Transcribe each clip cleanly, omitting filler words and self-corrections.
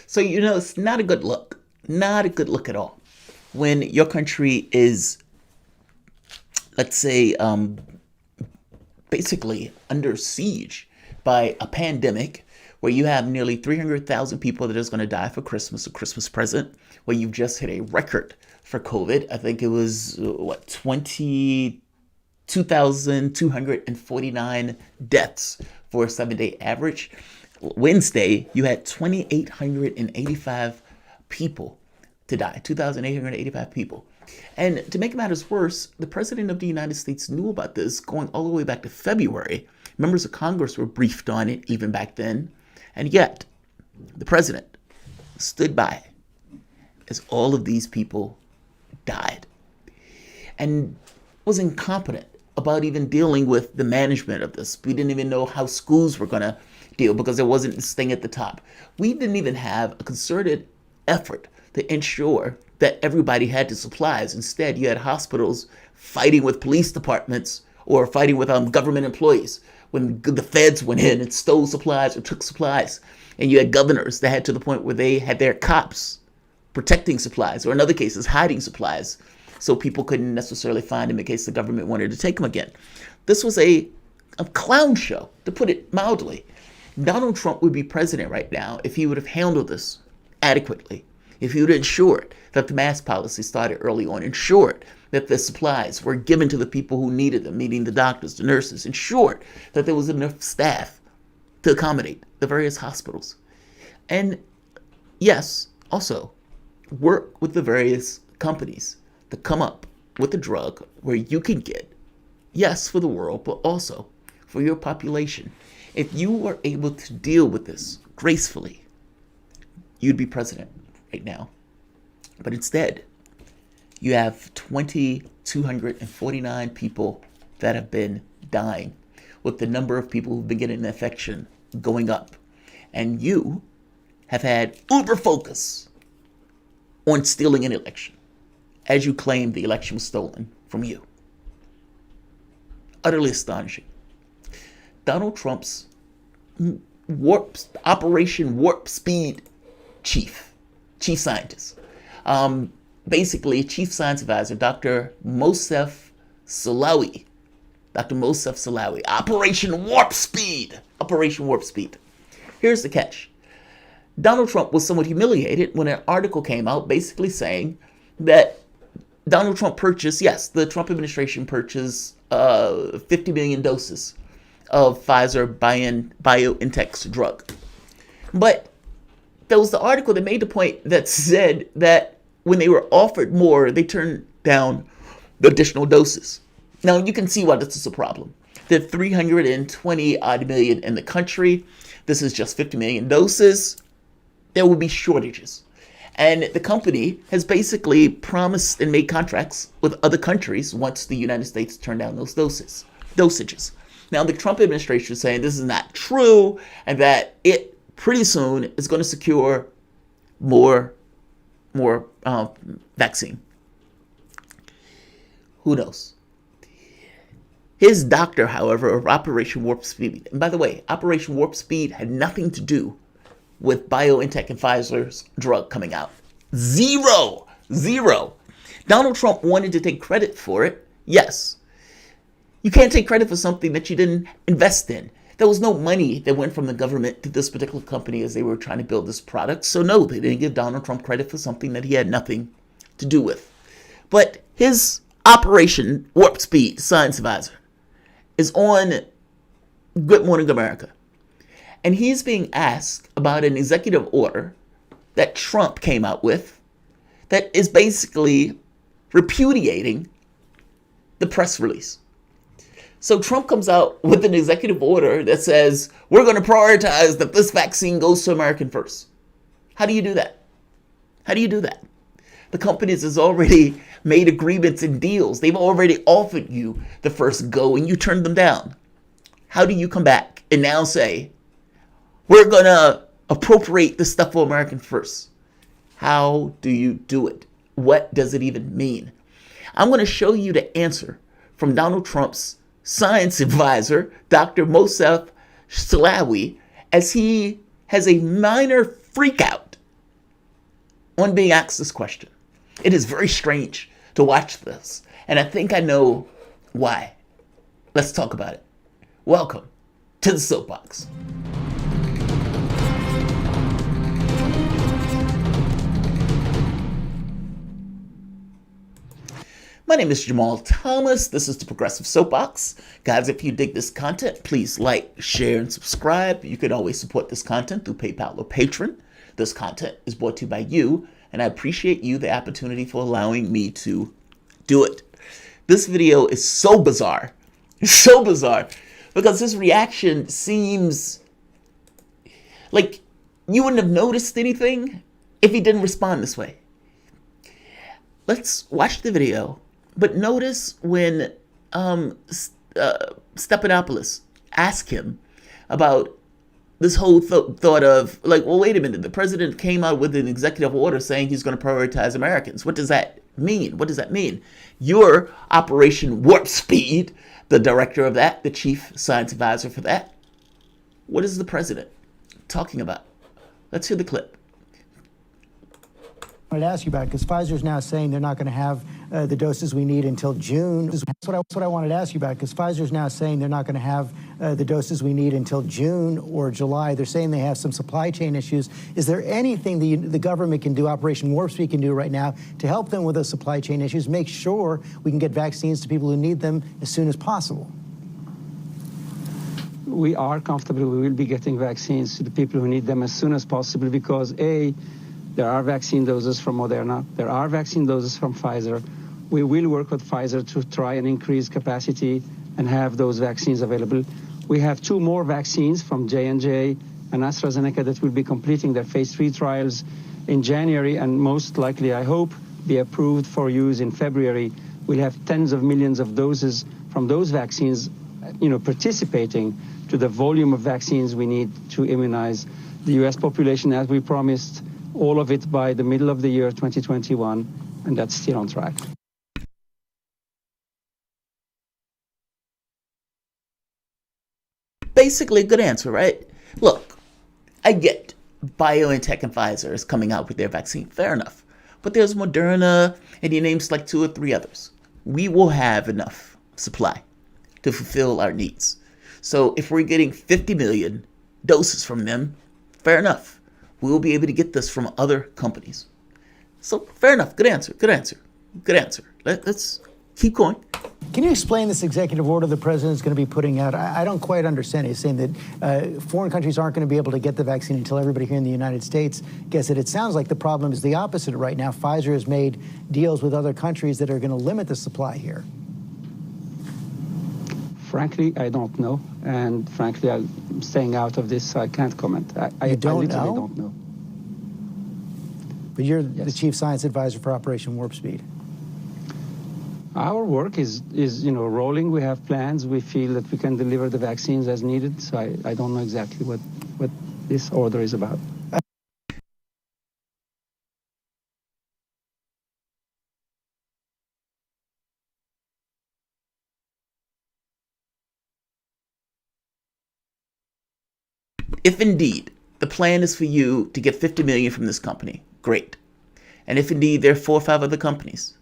So, it's not a good look. Not a good look at all. When your country is, let's say, basically under siege by a pandemic where you have nearly 300,000 people that is going to die for Christmas, a Christmas present, where you've just hit a record for COVID. I think it was, 2,249 deaths for a 7-day average. Wednesday, you had 2,885 people to die, 2,885 people. And to make matters worse, the President of the United States knew about this going all the way back to February. Members of Congress were briefed on it even back then. And yet, the President stood by as all of these people died and was incompetent about even dealing with the management of this. We didn't even know how schools were going to deal because there wasn't this thing at the top. We didn't even have a concerted effort to ensure that everybody had the supplies. Instead, you had hospitals fighting with police departments or fighting with government employees when the feds went in and stole supplies or took supplies. And you had governors that had to the point where they had their cops protecting supplies, or in other cases, hiding supplies, so people couldn't necessarily find them in case the government wanted to take them again. This was a clown show, to put it mildly. Donald Trump would be president right now if he would have handled this adequately, if he would have ensured that the mask policy started early on, ensured that the supplies were given to the people who needed them, meaning the doctors, the nurses, ensured that there was enough staff to accommodate the various hospitals. And yes, also work with the various companies to come up with a drug where you can get, yes, for the world, but also for your population. If you were able to deal with this gracefully, you'd be president right now. But instead, you have 2,249 people that have been dying, with the number of people who've been getting the infection going up. And you have had uber focus on stealing an election, as you claim the election was stolen from you. Utterly astonishing. Donald Trump's Operation Warp Speed chief scientist, basically chief science advisor, Dr. Mosef Salawi. Operation Warp Speed. Here's the catch. Donald Trump was somewhat humiliated when an article came out basically saying that Donald Trump purchased, yes, the Trump administration purchased 50 million doses of Pfizer BioNTech's drug. But there was the article that made the point that said that when they were offered more, they turned down the additional doses. Now, you can see why this is a problem. There are 320 odd million in the country. This is just 50 million doses. There will be shortages. And the company has basically promised and made contracts with other countries once the United States turn down those dosages. Now, the Trump administration is saying this is not true and that it pretty soon is going to secure more vaccine. Who knows? His doctor, however, of Operation Warp Speed, and by the way, Operation Warp Speed had nothing to do with BioNTech and Pfizer's drug coming out. Zero. Donald Trump wanted to take credit for it. Yes. You can't take credit for something that you didn't invest in. There was no money that went from the government to this particular company as they were trying to build this product. So no, they didn't give Donald Trump credit for something that he had nothing to do with. But his Operation Warp Speed science advisor is on Good Morning America. And he's being asked about an executive order that Trump came out with that is basically repudiating the press release. So Trump comes out with an executive order that says, we're going to prioritize that this vaccine goes to American first. How do you do that? The companies has already made agreements and deals. They've already offered you the first go and you turned them down. How do you come back and now say, we're going to appropriate this stuff for American first? How do you do it? What does it even mean? I'm going to show you the answer from Donald Trump's science advisor, Dr. Mosef Salawi, as he has a minor freak out on being asked this question. It is very strange to watch this, and I think I know why. Let's talk about it. Welcome to the Soapbox. My name is Jamarl Thomas. This is the Progressive Soapbox. Guys, if you dig this content, please like, share, and subscribe. You can always support this content through PayPal or Patreon. This content is brought to you by you, and I appreciate you the opportunity for allowing me to do it. This video is so bizarre. It's so bizarre because this reaction seems like you wouldn't have noticed anything if he didn't respond this way. Let's watch the video. But notice when Stephanopoulos asked him about this whole thought of, like, well, wait a minute, the president came out with an executive order saying he's going to prioritize Americans. What does that mean? What does that mean? Your Operation Warp Speed, the director of that, the chief science advisor for that, what is the president talking about? Let's hear the clip. I wanted to ask you about it because Pfizer's now saying they're not going to have the doses we need until June. That's what I wanted to ask you about because Pfizer's now saying they're not going to have the doses we need until June or July. They're saying they have some supply chain issues. Is there anything the government can do, Operation Warp Speed can do right now to help them with those supply chain issues, make sure we can get vaccines to people who need them as soon as possible? We are comfortable. We will be getting vaccines to the people who need them as soon as possible because, A, there are vaccine doses from Moderna. There are vaccine doses from Pfizer. We will work with Pfizer to try and increase capacity and have those vaccines available. We have 2 more vaccines from J&J and AstraZeneca that will be completing their phase 3 trials in January and most likely, I hope, be approved for use in February. We'll have tens of millions of doses from those vaccines, participating to the volume of vaccines we need to immunize the U.S. population as we promised, all of it by the middle of the year 2021, and that's still on track. Basically, good answer, right? Look, I get BioNTech and Pfizer is coming out with their vaccine. Fair enough. But there's Moderna, and he names like 2 or 3 others. We will have enough supply to fulfill our needs. So if we're getting 50 million doses from them, fair enough. We will be able to get this from other companies. So fair enough. Good answer. Good answer. Good answer. Let's keep going. Can you explain this executive order the president is going to be putting out? I don't quite understand it. He's saying that foreign countries aren't going to be able to get the vaccine until everybody here in the United States gets it. It sounds like the problem is the opposite right now. Pfizer has made deals with other countries that are going to limit the supply here. Frankly, I don't know. And frankly, I'm staying out of this, so I can't comment. I literally don't know. But you're the chief science advisor for Operation Warp Speed. Our work is rolling. We have plans. We feel that we can deliver the vaccines as needed. So I don't know exactly what this order is about. If indeed the plan is for you to get 50 million from this company, great. And if indeed there are 4 or 5 other companies,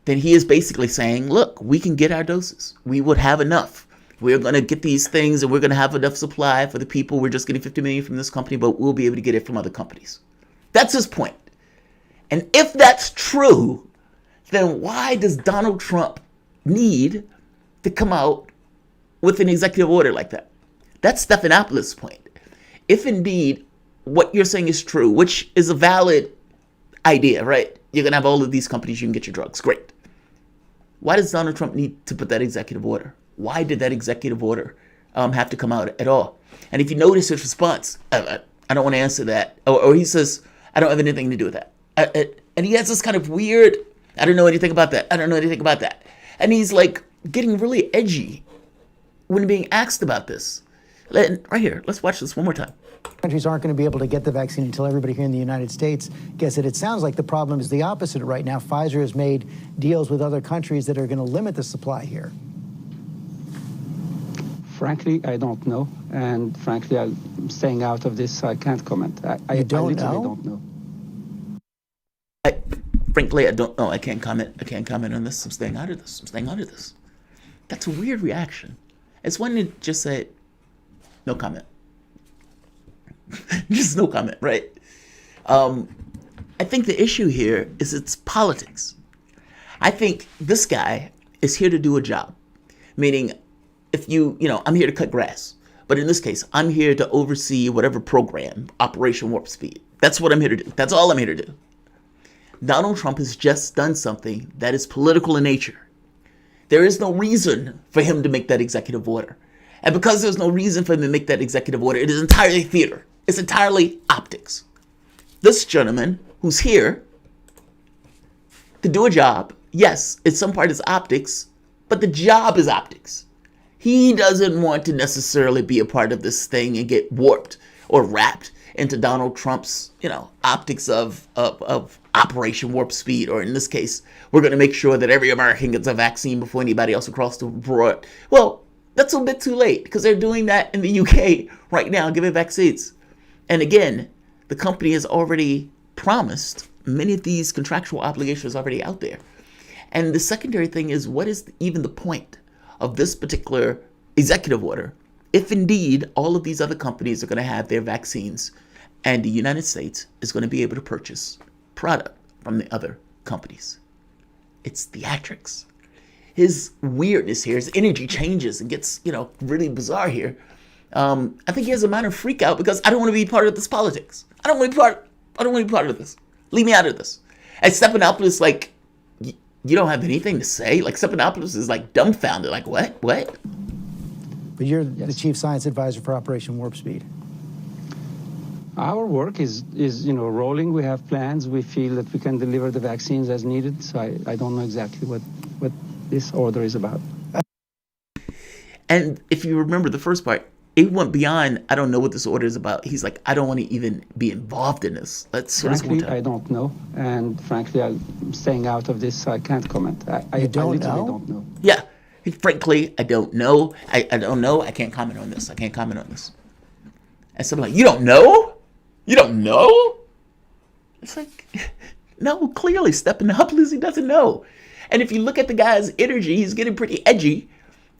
then he is basically saying, look, we can get our doses. We would have enough. We're going to get these things and we're going to have enough supply for the people. We're just getting 50 million from this company, but we'll be able to get it from other companies. That's his point. And if that's true, then why does Donald Trump need to come out with an executive order like that? That's Stephanopoulos' point. If indeed what you're saying is true, which is a valid idea, right? You're going to have all of these companies, you can get your drugs. Great. Why does Donald Trump need to put that executive order? Why did that executive order have to come out at all? And if you notice his response, I don't want to answer that. Or he says, I don't have anything to do with that. And he has this kind of weird, I don't know anything about that. I don't know anything about that. And he's like getting really edgy when being asked about this. Right here, let's watch this one more time. Countries aren't going to be able to get the vaccine until everybody here in the United States gets it. It sounds like the problem is the opposite right now. Pfizer has made deals with other countries that are going to limit the supply here. Frankly, I don't know. And frankly, I'm staying out of this, so I can't comment. I literally don't know. frankly, I don't know. I can't comment. I can't comment on this. I'm staying out of this. I'm staying out of this. That's a weird reaction. It's one to just say, no comment. Just no comment, right? I think the issue here is it's politics. I think this guy is here to do a job. Meaning, if I'm here to cut grass. But in this case, I'm here to oversee whatever program, Operation Warp Speed. That's what I'm here to do. That's all I'm here to do. Donald Trump has just done something that is political in nature. There is no reason for him to make that executive order. And because there's no reason for him to make that executive order, it is entirely theater. It's entirely optics. This gentleman who's here to do a job, yes, it's some part is optics, but the job is optics. He doesn't want to necessarily be a part of this thing and get warped or wrapped into Donald Trump's, optics of Operation Warp Speed, or in this case, we're going to make sure that every American gets a vaccine before anybody else across the board. Well, that's a bit too late because they're doing that in the UK right now, giving vaccines. And again, the company has already promised many of these contractual obligations already out there. And the secondary thing is, what is even the point of this particular executive order if indeed all of these other companies are going to have their vaccines and the United States is going to be able to purchase product from the other companies? It's theatrics. His weirdness here, his energy changes and gets, really bizarre here. I think he has a minor freak out because I don't want to be part of this politics. I don't want to be part of this. Leave me out of this. And Stephanopoulos, you don't have anything to say? Stephanopoulos is dumbfounded. What? But you're the chief science advisor for Operation Warp Speed. Our work is rolling. We have plans. We feel that we can deliver the vaccines as needed. So I don't know exactly what this order is about. And if you remember the first part, it went beyond, I don't know what this order is about. He's like, I don't want to even be involved in this. Frankly, I don't know. And frankly, I'm staying out of this, so I can't comment. I literally don't know. Yeah. Frankly, I don't know. I don't know. I can't comment on this. And someone you don't know? You don't know? It's no, clearly Stephanopoulos, he doesn't know. And if you look at the guy's energy, he's getting pretty edgy.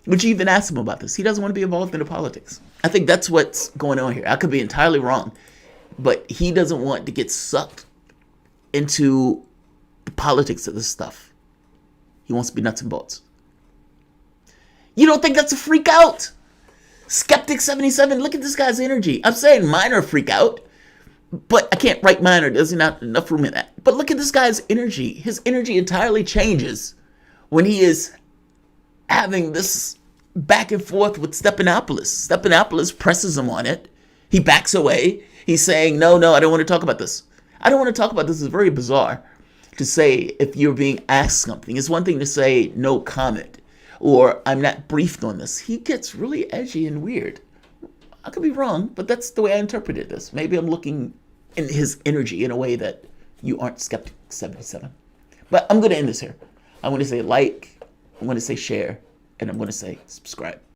Would you even ask him about this? He doesn't want to be involved in the politics. I think that's what's going on here. I could be entirely wrong, but he doesn't want to get sucked into the politics of this stuff. He wants to be nuts and bolts. You don't think that's a freak out? Skeptic 77, look at this guy's energy. I'm saying minor freak out, but I can't write minor. There's not enough room in that. But look at this guy's energy. His energy entirely changes when he is having this back and forth with Stephanopoulos. Stephanopoulos presses him on it. He backs away. He's saying, no, I don't want to talk about this. I don't want to talk about this. It's very bizarre to say if you're being asked something. It's one thing to say no comment or I'm not briefed on this. He gets really edgy and weird. I could be wrong, but that's the way I interpreted this. Maybe I'm looking in his energy in a way that you aren't Skeptic 77. But I'm going to end this here. I want to say I'm going to say share, and I'm going to say subscribe.